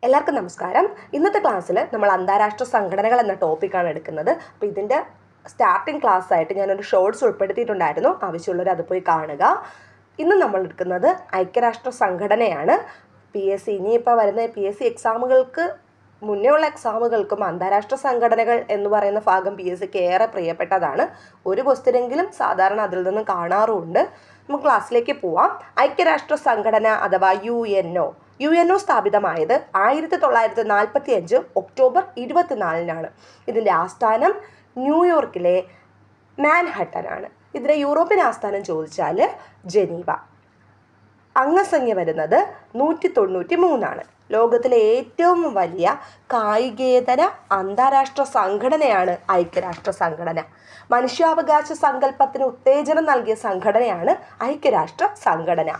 എല്ലാവർക്കും നമസ്കാരം. ഇന്നത്തെ ക്ലാസ്സിൽ നമ്മൾ അന്താരാഷ്ട്ര സംഘടനകൾ എന്ന ടോപ്പിക്കാണ് എടുക്കുന്നത്. അപ്പോൾ ഇതിൻ്റെ സ്റ്റാർട്ടിംഗ് ക്ലാസ് ആയിട്ട് ഞാനൊരു ഷോർട്സ് ഉൾപ്പെടുത്തിയിട്ടുണ്ടായിരുന്നു. ആവശ്യമുള്ളവർ അത് പോയി കാണുക. ഇന്ന് നമ്മൾ എടുക്കുന്നത് ഐക്യരാഷ്ട്ര സംഘടനയാണ്. PSC ഇനിയിപ്പോൾ വരുന്ന PSC എക്സാമുകൾക്ക് മുന്നേ ഉള്ള എക്സാമുകൾക്കും അന്താരാഷ്ട്ര സംഘടനകൾ എന്ന് പറയുന്ന ഭാഗം PSCക്ക് ഏറെ പ്രിയപ്പെട്ടതാണ്. ഒരു ക്വസ്റ്റ്യനെങ്കിലും സാധാരണ അതിൽ നിന്ന് കാണാറുമുണ്ട്. നമുക്ക് ക്ലാസ്സിലേക്ക് പോവാം. ഐക്യരാഷ്ട്ര സംഘടന അഥവാ UNO സ്ഥാപിതമായത് 1945 ഒക്ടോബർ 24 ഇതിൻ്റെ ആസ്ഥാനം ന്യൂയോർക്കിലെ മാൻഹട്ടനാണ്. ഇതിൻ്റെ യൂറോപ്യൻ ആസ്ഥാനം ചോദിച്ചാൽ ജനീവ. അംഗസംഖ്യ വരുന്നത് 193. ലോകത്തിലെ ഏറ്റവും വലിയ കായികേതര അന്താരാഷ്ട്ര സംഘടനയാണ് ഐക്യരാഷ്ട്ര സംഘടന. മനുഷ്യാവകാശ സങ്കല്പത്തിന് ഉത്തേജനം നൽകിയ സംഘടനയാണ് ഐക്യരാഷ്ട്ര സംഘടന.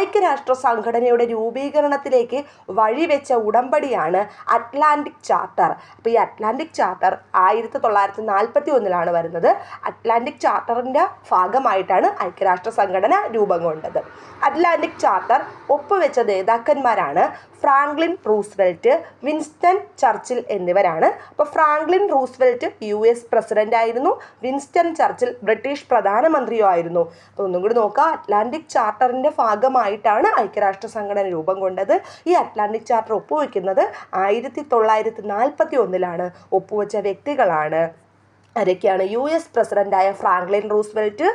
ഐക്യരാഷ്ട്ര സംഘടനയുടെ രൂപീകരണത്തിലേക്ക് വഴിവെച്ച ഉടമ്പടിയാണ് അറ്റ്ലാന്റിക് ചാർട്ടർ. അപ്പോൾ ഈ അറ്റ്ലാന്റിക് ചാർട്ടർ 1941 വരുന്നത്. അറ്റ്ലാന്റിക് ചാർട്ടറിൻ്റെ ഭാഗമായിട്ടാണ് ഐക്യരാഷ്ട്ര സംഘടന രൂപം കൊണ്ടത്. അറ്റ്ലാന്റിക് ചാർട്ടർ ഒപ്പുവെച്ച നേതാക്കന്മാരാണ് ഫ്രാങ്ക്ലിൻ റൂസ്വെൽറ്റ്, വിൻസ്റ്റൺ ചർച്ചിൽ എന്നിവരാണ്. അപ്പോൾ ഫ്രാങ്ക്ലിൻ റൂസ്വെൽറ്റ് US പ്രസിഡന്റ് ആയിരുന്നു. വിൻസ്റ്റൺ ചർച്ചിൽ ബ്രിട്ടീഷ് പ്രധാനമന്ത്രിയോ ആയിരുന്നു. അപ്പോൾ ഒന്നും കൂടി നോക്കുക, അറ്റ്ലാന്റിക് ചാർട്ടറിൻ്റെ ഭാഗമായിട്ടാണ് ഐക്യരാഷ്ട്ര സംഘടന രൂപം കൊണ്ടത്. ഈ അറ്റ്ലാന്റിക് ചാർട്ടർ ഒപ്പുവെക്കുന്നത് 1941 ഒപ്പുവെച്ച വ്യക്തികളാണ് ആരൊക്കെയാണ്? US പ്രസിഡന്റായ ഫ്രാങ്ക്ലിൻ റൂസ്വെൽറ്റ്,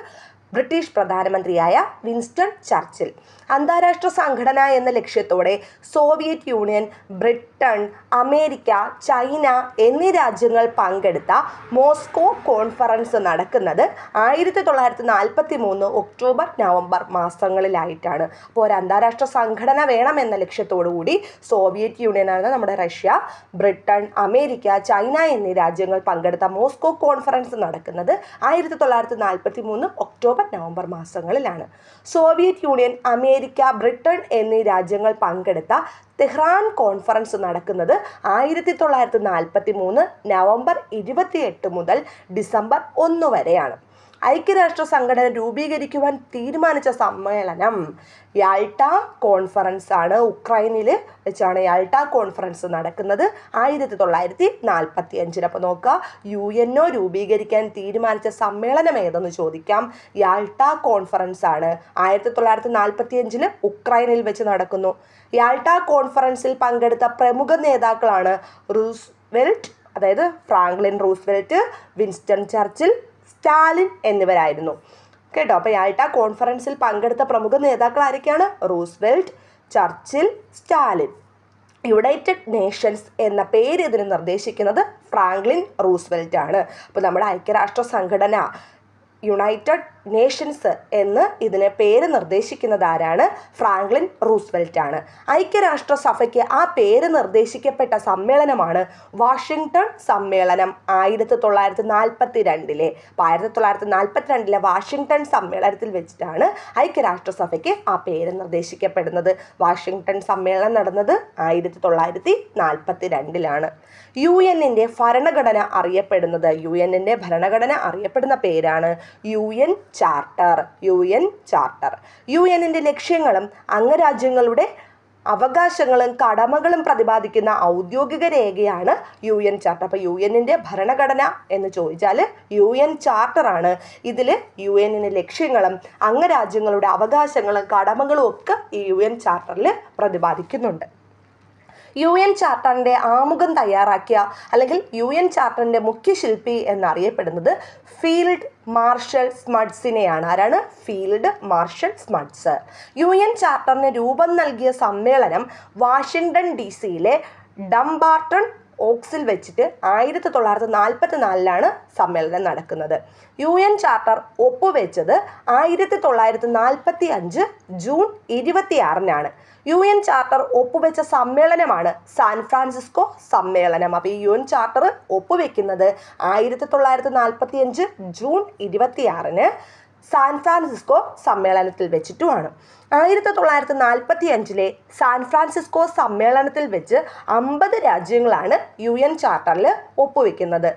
ബ്രിട്ടീഷ് പ്രധാനമന്ത്രിയായ വിൻസ്റ്റൺ ചർച്ചിൽ. അന്താരാഷ്ട്ര സംഘടന എന്ന ലക്ഷ്യത്തോടെ Soviet union, Britain, America, China എന്നീ രാജ്യങ്ങൾ പങ്കെടുത്ത മോസ്കോ കോൺഫറൻസ് നടക്കുന്നത് 1943 ഒക്ടോബർ നവംബർ മാസങ്ങളിലായിട്ടാണ്. അപ്പോൾ ഒരു അന്താരാഷ്ട്ര സംഘടന വേണമെന്ന ലക്ഷ്യത്തോടുകൂടി സോവിയറ്റ് യൂണിയനാണ് നമ്മുടെ റഷ്യ, ബ്രിട്ടൻ, അമേരിക്ക, ചൈന എന്നീ രാജ്യങ്ങൾ പങ്കെടുത്ത മോസ്കോ കോൺഫറൻസ് നടക്കുന്നത് 1943 ഒക്ടോബർ നവംബർ മാസങ്ങളിലാണ്. സോവിയറ്റ് യൂണിയൻ, അമേരിക്ക, ബ്രിട്ടൻ എന്നീ രാജ്യങ്ങൾ പങ്കെടുത്ത തെഹ്റാൻ കോൺഫറൻസ് നടക്കുന്നത് 1943 നവംബർ 28 മുതൽ ഡിസംബർ 1 വരെയാണ്. ഐക്യരാഷ്ട്ര സംഘടന രൂപീകരിക്കുവാൻ തീരുമാനിച്ച സമ്മേളനം യാൾട്ട കോൺഫറൻസ് ആണ്. ഉക്രൈനിൽ വെച്ചാണ് യാൾട്ട കോൺഫറൻസ് നടക്കുന്നത് 1945. അപ്പോൾ നോക്കുക, UNO രൂപീകരിക്കാൻ തീരുമാനിച്ച സമ്മേളനം ഏതെന്ന് ചോദിക്കാം. യാൾട്ട കോൺഫറൻസ് ആണ്. 1945 ഉക്രൈനിൽ വെച്ച് നടക്കുന്നു. യാൾട്ട കോൺഫറൻസിൽ പങ്കെടുത്ത പ്രമുഖ നേതാക്കളാണ് റൂസ്വെൽറ്റ്, അതായത് ഫ്രാങ്ക്ലിൻ റൂസ്വെൽറ്റ്, വിൻസ്റ്റൺ ചർച്ചിൽ, സ്റ്റാലിൻ എന്നിവരായിരുന്നു കേട്ടോ. അപ്പോൾ യാൾട്ട കോൺഫറൻസിൽ പങ്കെടുത്ത പ്രമുഖ നേതാക്കൾ ആരൊക്കെയാണ്? റൂസ്വെൽറ്റ്, ചർച്ചിൽ, സ്റ്റാലിൻ. യുണൈറ്റഡ് നേഷൻസ് എന്ന പേര് ഇതിന് നിർദ്ദേശിക്കുന്നത് ഫ്രാങ്ക്ലിൻ റൂസ്വെൽറ്റ് ആണ്. അപ്പോൾ നമ്മുടെ ഐക്യരാഷ്ട്ര സംഘടന യുണൈറ്റഡ് നേഷൻസ് എന്ന് ഇതിനെ പേര് നിർദ്ദേശിക്കുന്നത് ആരാണ്? ഫ്രാങ്ക്ലിൻ റൂസ്വെൽറ്റ് ആണ്. ഐക്യരാഷ്ട്ര സഭയ്ക്ക് ആ പേര് നിർദ്ദേശിക്കപ്പെട്ട സമ്മേളനമാണ് വാഷിങ്ടൺ സമ്മേളനം 1942. അപ്പോൾ 1942 വാഷിങ്ടൺ സമ്മേളനത്തിൽ വെച്ചിട്ടാണ് ഐക്യരാഷ്ട്ര സഭയ്ക്ക് ആ പേര് നിർദ്ദേശിക്കപ്പെടുന്നത്. വാഷിങ്ടൺ സമ്മേളനം നടന്നത് 1942. UN ഭരണഘടന അറിയപ്പെടുന്ന പേരാണ് UN ചാർട്ടർ. UN ലക്ഷ്യങ്ങളും അംഗരാജ്യങ്ങളുടെ അവകാശങ്ങളും കടമകളും പ്രതിപാദിക്കുന്ന ഔദ്യോഗിക രേഖയാണ് UN ചാർട്ടർ. അപ്പോൾ UN ഭരണഘടന എന്ന് ചോദിച്ചാൽ UN ചാർട്ടറാണ്. ഇതിൽ UN ലക്ഷ്യങ്ങളും അംഗരാജ്യങ്ങളുടെ അവകാശങ്ങളും കടമകളും ഒക്കെ ഈ UN ചാർട്ടറിൽ പ്രതിപാദിക്കുന്നുണ്ട്. UN ചാർട്ടറിൻ്റെ ആമുഖം തയ്യാറാക്കിയ അല്ലെങ്കിൽ UN ചാർട്ടറിൻ്റെ മുഖ്യ ശില്പി എന്നറിയപ്പെടുന്നത് ഫീൽഡ് മാർഷൽ സ്മഡ്സിനെയാണ്. ആരാണ്? Field marshal Smuts. UN ചാർട്ടറിന് രൂപം നൽകിയ സമ്മേളനം വാഷിങ്ടൺ DC ഡംബാർട്ടൺ ഓക്സിൽ വെച്ചിട്ട് 1944 സമ്മേളനം നടക്കുന്നത്. UN ചാർട്ടർ ഒപ്പുവെച്ചത് 1945 ജൂൺ 26 UN ചാർട്ടർ ഒപ്പുവെച്ച സമ്മേളനമാണ് സാൻ ഫ്രാൻസിസ്കോ സമ്മേളനം. അപ്പോൾ ഈ UN ചാർട്ടർ ഒപ്പുവെക്കുന്നത് 1945 ജൂൺ 26 സാൻ ഫ്രാൻസിസ്കോ സമ്മേളനത്തിൽ വെച്ചിട്ടുമാണ്. 1945 സാൻ ഫ്രാൻസിസ്കോ സമ്മേളനത്തിൽ വെച്ച് 50 രാജ്യങ്ങളാണ് UN ചാർട്ടറിൽ ഒപ്പുവെക്കുന്നത്.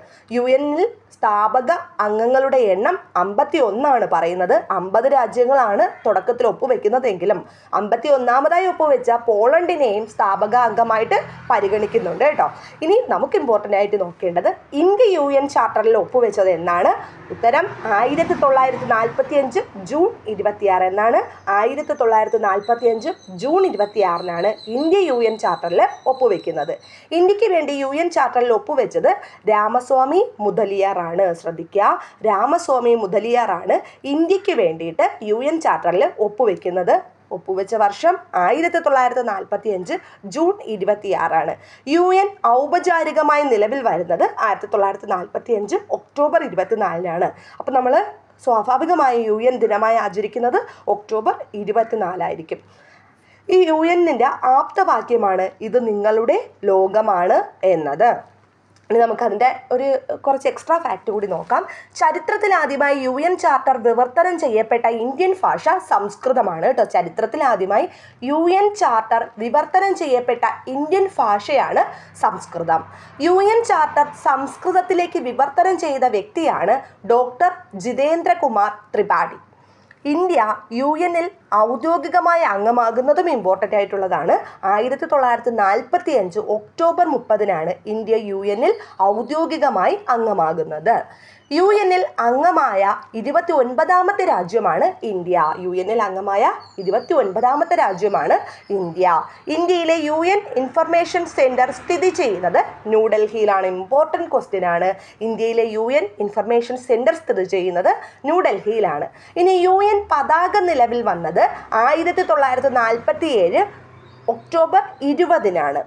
UNൽ സ്ഥാപക അംഗങ്ങളുടെ എണ്ണം 51 പറയുന്നത്. 50 രാജ്യങ്ങളാണ് തുടക്കത്തിൽ ഒപ്പുവെക്കുന്നതെങ്കിലും 51ാമതായി ഒപ്പുവെച്ച പോളണ്ടിനെയും സ്ഥാപക അംഗമായിട്ട് പരിഗണിക്കുന്നുണ്ട് കേട്ടോ. ഇനി നമുക്ക് ഇമ്പോർട്ടൻ്റ് ആയിട്ട് നോക്കേണ്ടത് ഇന്ത്യ UN ചാർട്ടറിൽ ഒപ്പുവെച്ചത് എന്നാണ്. ഉത്തരം 1945 ജൂൺ 26 എന്നാണ്. 1945 ജൂൺ 26 ഇന്ത്യ UN ചാർട്ടറിൽ ഒപ്പുവെക്കുന്നത്. ഇന്ത്യക്ക് വേണ്ടി UN ചാർട്ടറിൽ ഒപ്പുവെച്ചത് രാമസ്വാമി മുതലിയാർ ആണ്. ശ്രദ്ധിക്കുക, രാമസ്വാമി മുതലിയാർ ആണ് ഇന്ത്യക്ക് വേണ്ടിയിട്ട് UN ചാർട്ടറിൽ ഒപ്പുവെക്കുന്നത്. ഒപ്പുവെച്ച വർഷം 1945 ജൂൺ 26. UN ഔപചാരികമായി നിലവിൽ വരുന്നത് 1945 ഒക്ടോബർ 24. അപ്പം നമ്മൾ സ്വാഭാവികമായി UN ദിനമായി ആചരിക്കുന്നത് ഒക്ടോബർ 24 ഈ UNൻ്റെ ആപ്തവാക്യമാണ് ഇത് നിങ്ങളുടെ ലോകമാണ് എന്നത്. ഇനി നമുക്കതിൻ്റെ കുറച്ച് എക്സ്ട്രാ ഫാക്റ്റ് കൂടി നോക്കാം. ചരിത്രത്തിൽ ആദ്യമായി UN ചാർട്ടർ വിവർത്തനം ചെയ്യപ്പെട്ട ഇന്ത്യൻ ഭാഷ സംസ്കൃതമാണ് കേട്ടോ. ചരിത്രത്തിൽ ആദ്യമായി UN ചാർട്ടർ വിവർത്തനം ചെയ്യപ്പെട്ട ഇന്ത്യൻ ഭാഷയാണ് സംസ്കൃതം. UN ചാർട്ടർ സംസ്കൃതത്തിലേക്ക് വിവർത്തനം ചെയ്ത വ്യക്തിയാണ് ഡോക്ടർ ജിതേന്ദ്രകുമാർ ത്രിപാഠി. ഇന്ത്യ UNൽ ഔദ്യോഗികമായ അംഗമാകുന്നതും ഇമ്പോർട്ടൻ്റ് ആയിട്ടുള്ളതാണ്. 1945 ഒക്ടോബർ 30 ഇന്ത്യ UNൽ ഔദ്യോഗികമായി അംഗമാകുന്നത്. UNൽ അംഗമായ 29ാമത്തെ രാജ്യമാണ് ഇന്ത്യ. UNൽ അംഗമായ 29ാമത്തെ രാജ്യമാണ് ഇന്ത്യ. ഇന്ത്യയിലെ UN ഇൻഫർമേഷൻ സെൻറ്റർ സ്ഥിതി ചെയ്യുന്നത് ന്യൂഡൽഹിയിലാണ്. ഇമ്പോർട്ടൻറ്റ് ക്വസ്റ്റ്യൻ ആണ്. ഇന്ത്യയിലെ UN ഇൻഫർമേഷൻ സെൻറ്റർ സ്ഥിതി ചെയ്യുന്നത് ന്യൂഡൽഹിയിലാണ്. ഇനി UN പതാക നിലവിൽ വന്നത് 1947 ഒക്ടോബർ 20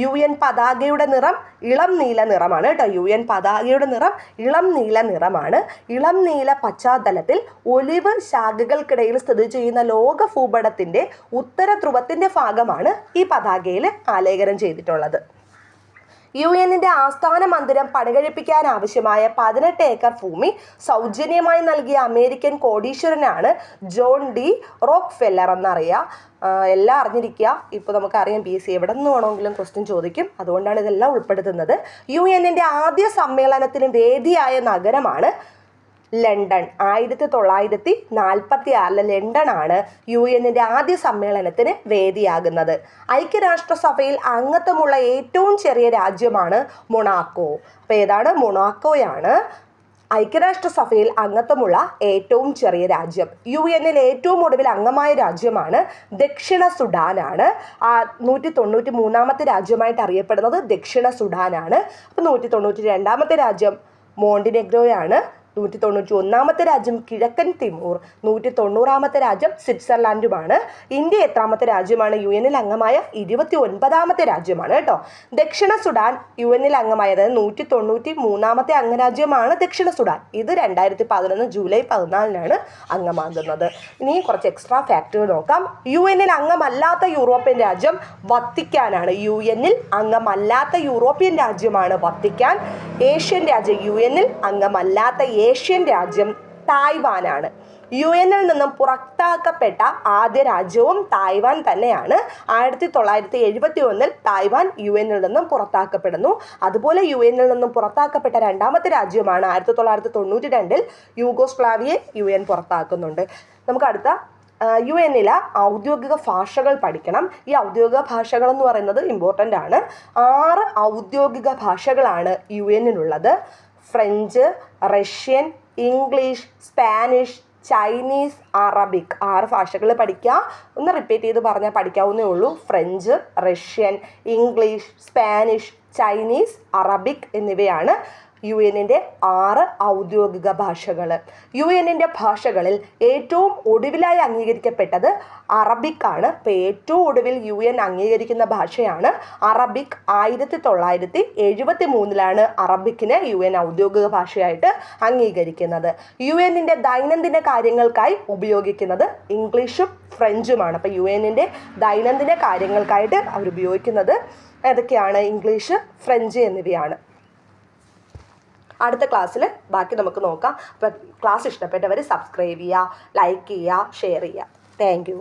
UN പതാകയുടെ നിറം ഇളം നീല നിറമാണ് കേട്ടോ. UN പതാകയുടെ നിറം ഇളം നീല നിറമാണ്. ഇളം നീല പശ്ചാത്തലത്തിൽ ഒലിവ് ശാഖകൾക്കിടയിൽ സ്ഥിതി ചെയ്യുന്ന ലോക ഭൂപടത്തിൻ്റെ ഉത്തര ധ്രുവത്തിൻ്റെ ഭാഗമാണ് ഈ പതാകയിൽ ആലേഖനം ചെയ്തിട്ടുള്ളത്. UNൻ്റെ ആസ്ഥാന മന്ദിരം പണികഴിപ്പിക്കാൻ ആവശ്യമായ 18 ഏക്കർ ഭൂമി സൗജന്യമായി നൽകിയ അമേരിക്കൻ കോടീശ്വരനാണ് ജോൺ ഡി റോക്ക്ഫെല്ലർ എന്നറിയാം. എല്ലാം അറിഞ്ഞിരിക്കുക. ഇപ്പോൾ നമുക്കറിയാം PSC എവിടെ നിന്ന് വേണമെങ്കിലും ക്വസ്റ്റ്യൻ ചോദിക്കും. അതുകൊണ്ടാണ് ഇതെല്ലാം ഉൾപ്പെടുത്തുന്നത്. UNൻ്റെ ആദ്യ സമ്മേളനത്തിന് വേദിയായ നഗരമാണ് ലണ്ടൻ. 1946 ലണ്ടനാണ് UNൻ്റെ ആദ്യ സമ്മേളനത്തിന് വേദിയാകുന്നത്. ഐക്യരാഷ്ട്രസഭയിൽ അംഗത്വമുള്ള ഏറ്റവും ചെറിയ രാജ്യമാണ് മൊണാക്കോ. അപ്പോൾ ഏതാണ്? മൊണാക്കോയാണ് ഐക്യരാഷ്ട്രസഭയിൽ അംഗത്വമുള്ള ഏറ്റവും ചെറിയ രാജ്യം. UNൽ ഏറ്റവും ഒടുവിൽ അംഗമായ രാജ്യമാണ് ദക്ഷിണ സുഡാനാണ്. 193ാമത്തെ രാജ്യമായിട്ട് അറിയപ്പെടുന്നത് ദക്ഷിണ സുഡാനാണ്. അപ്പോൾ 192ാമത്തെ രാജ്യം മോണ്ടിനെഗ്രോയാണ്. 191ാമത്തെ രാജ്യം കിഴക്കൻ തിമൂർ. 190ാമത്തെ രാജ്യം സ്വിറ്റ്സർലാൻഡുമാണ്. ഇന്ത്യ എത്രാമത്തെ രാജ്യമാണ്? UNൽ അംഗമായ 29ാമത്തെ രാജ്യമാണ് കേട്ടോ. ദക്ഷിണ സുഡാൻ UNൽ അംഗമായ 193ാമത്തെ അംഗരാജ്യമാണ് ദക്ഷിണ സുഡാൻ. ഇത് 2011 ജൂലൈ 14 അംഗമാകുന്നത്. ഇനി കുറച്ച് എക്സ്ട്രാ ഫാക്റ്റുകൾ നോക്കാം. UNൽ അംഗമല്ലാത്ത യൂറോപ്യൻ രാജ്യം വത്തിക്കാനാണ്. UNൽ അംഗമല്ലാത്ത യൂറോപ്യൻ രാജ്യമാണ് വത്തിക്കാൻ. ഏഷ്യൻ രാജ്യം UNൽ അംഗമല്ലാത്ത ഏഷ്യൻ രാജ്യം തായ്വാനാണ്. UNൽ നിന്നും പുറത്താക്കപ്പെട്ട ആദ്യ രാജ്യവും തായ്വാൻ തന്നെയാണ്. 1971 തായ്വാൻ UNൽ നിന്നും പുറത്താക്കപ്പെടുന്നു. അതുപോലെ UNൽ നിന്നും പുറത്താക്കപ്പെട്ട രണ്ടാമത്തെ രാജ്യമാണ് 1992 യൂഗോസ്ലാവിയെ UN പുറത്താക്കുന്നുണ്ട്. നമുക്ക് അടുത്ത UNലെ ഔദ്യോഗിക ഭാഷകൾ പഠിക്കണം. ഈ ഔദ്യോഗിക ഭാഷകൾ എന്ന് പറയുന്നത് ഇമ്പോർട്ടൻ്റ് ആണ്. 6 ഔദ്യോഗിക ഭാഷകളാണ് UNലുള്ളത്. French, Russian, English, Spanish, Chinese, Arabic. 6 ഭാഷകൾ പഠിക്കുക. ഒന്ന് റിപ്പീറ്റ് ചെയ്ത് പറഞ്ഞാൽ പഠിക്കാവുന്നേ ഉള്ളൂ. French, Russian, English, Spanish, Chinese, Arabic എന്നിവയാണ് UNൻ്റെ 6 ഔദ്യോഗിക ഭാഷകൾ. UNൻ്റെ ഭാഷകളിൽ ഏറ്റവും ഒടുവിലായി അംഗീകരിക്കപ്പെട്ടത് അറബിക്കാണ്. അപ്പോൾ ഏറ്റവും ഒടുവിൽ UN അംഗീകരിക്കുന്ന ഭാഷയാണ് അറബിക്. 1973 അറബിക്കിനെ UN ഔദ്യോഗിക ഭാഷയായിട്ട് അംഗീകരിക്കുന്നത്. UNൻ്റെ ദൈനംദിന കാര്യങ്ങൾക്കായി ഉപയോഗിക്കുന്നത് ഇംഗ്ലീഷും ഫ്രഞ്ചുമാണ്. അപ്പോൾ UNൻ്റെ ദൈനംദിന കാര്യങ്ങൾക്കായിട്ട് അവർ ഉപയോഗിക്കുന്നത് ഏതൊക്കെയാണ്? ഇംഗ്ലീഷ്, ഫ്രഞ്ച് എന്നിവയാണ്. അടുത്ത ക്ലാസ്സിൽ ബാക്കി നമുക്ക് നോക്കാം. അപ്പോൾ ക്ലാസ് ഇഷ്ടപ്പെട്ടവർ സബ്സ്ക്രൈബ് ചെയ്യുക, ലൈക്ക് ചെയ്യുക, ഷെയർ ചെയ്യുക. Thank you.